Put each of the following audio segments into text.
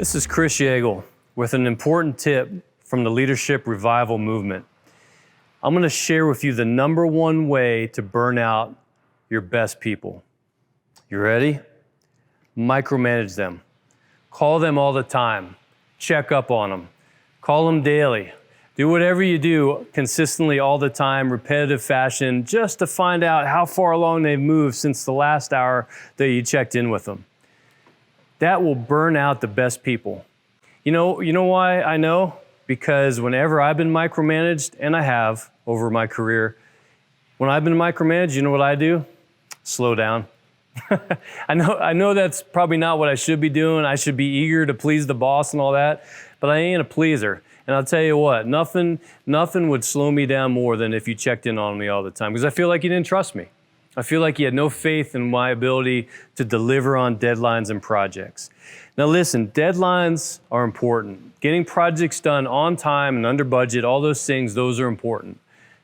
This is Kris Yagel with an important tip from the Leadership Revival Movement. I'm going to share with you the number one way to burn out your best people. You ready? Micromanage them. Call them all the time. Check up on them. Call them daily. Do whatever you do consistently all the time, repetitive fashion, just to find out how far along they've moved since the last hour that you checked in with them. That will burn out the best people. You know why I know? Because whenever I've been micromanaged, and I have over my career, when I've been micromanaged, you know what I do? Slow down. I know that's probably not what I should be doing. I should be eager to please the boss and all that, but I ain't a pleaser. And I'll tell you what, nothing would slow me down more than if you checked in on me all the time, because I feel like you didn't trust me. I feel like you had no faith in my ability to deliver on deadlines and projects. Now listen, deadlines are important. Getting projects done on time and under budget, all those things, those are important.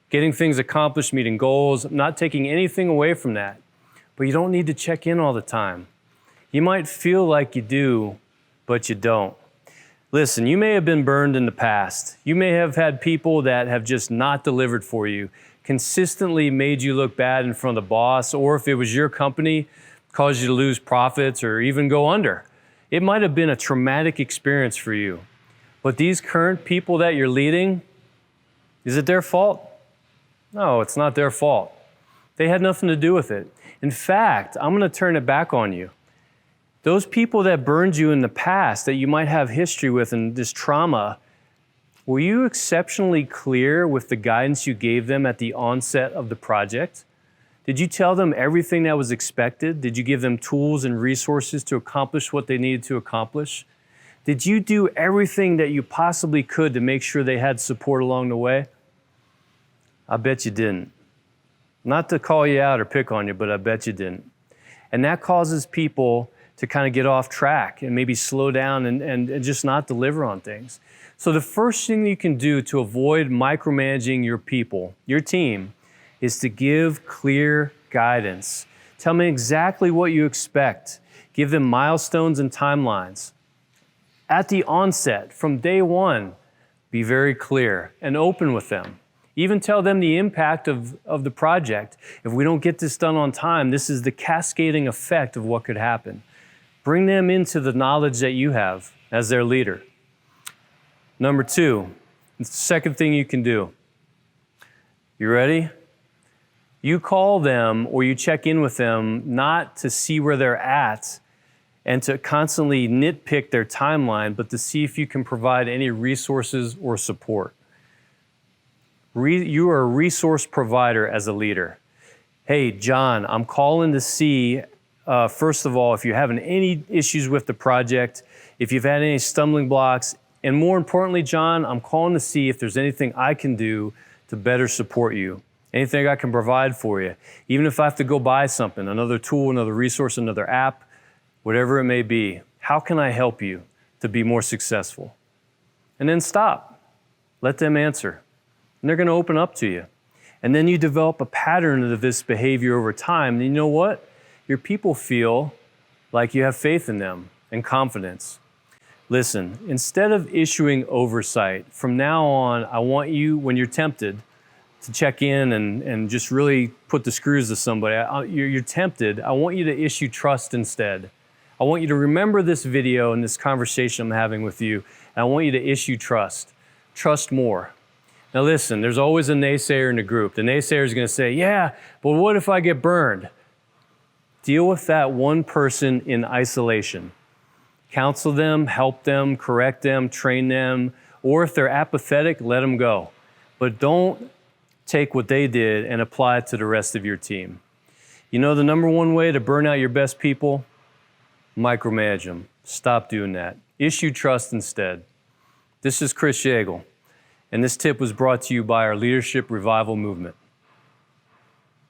Getting things accomplished, meeting goals, not taking anything away from that. But you don't need to check in all the time. You might feel like you do, but you don't. Listen, you may have been burned in the past. You may have had people that have just not delivered for you, consistently made you look bad in front of the boss, or if it was your company, caused you to lose profits or even go under. It might have been a traumatic experience for you. But these current people that you're leading, is it their fault? No, it's not their fault. They had nothing to do with it. In fact, I'm going to turn it back on you. Those people that burned you in the past that you might have history with and this trauma, were you exceptionally clear with the guidance you gave them at the onset of the project? Did you tell them everything that was expected? Did you give them tools and resources to accomplish what they needed to accomplish? Did you do everything that you possibly could to make sure they had support along the way? I bet you didn't. Not to call you out or pick on you, but I bet you didn't. And that causes people to kind of get off track and maybe slow down and just not deliver on things. So the first thing you can do to avoid micromanaging your people, your team, is to give clear guidance. Tell them exactly what you expect. Give them milestones and timelines. At the onset, from day one, be very clear and open with them. Even tell them the impact of the project. If we don't get this done on time, this is the cascading effect of what could happen. Bring them into the knowledge that you have as their leader. Number two, the second thing you can do. You ready? You call them or you check in with them not to see where they're at and to constantly nitpick their timeline, but to see if you can provide any resources or support. You are a resource provider as a leader. Hey, John, I'm calling to see, first of all, if you're having any issues with the project, if you've had any stumbling blocks, and more importantly, John, I'm calling to see if there's anything I can do to better support you, anything I can provide for you, even if I have to go buy something, another tool, another resource, another app, whatever it may be. How can I help you to be more successful? And then stop. Let them answer. And they're going to open up to you. And then you develop a pattern of this behavior over time. And you know what? Your people feel like you have faith in them and confidence. Listen, instead of issuing oversight, from now on, I want you, when you're tempted to check in and just really put the screws to somebody, you're tempted, I want you to issue trust instead. I want you to remember this video and this conversation I'm having with you, and I want you to issue trust. Trust more. Now listen, there's always a naysayer in the group. The naysayer is going to say, yeah, but what if I get burned? Deal with that one person in isolation. Counsel them, help them, correct them, train them, or if they're apathetic, let them go. But don't take what they did and apply it to the rest of your team. You know the number one way to burn out your best people? Micromanage them. Stop doing that. Issue trust instead. This is Kris Yagel. And this tip was brought to you by our Leadership Revival Movement.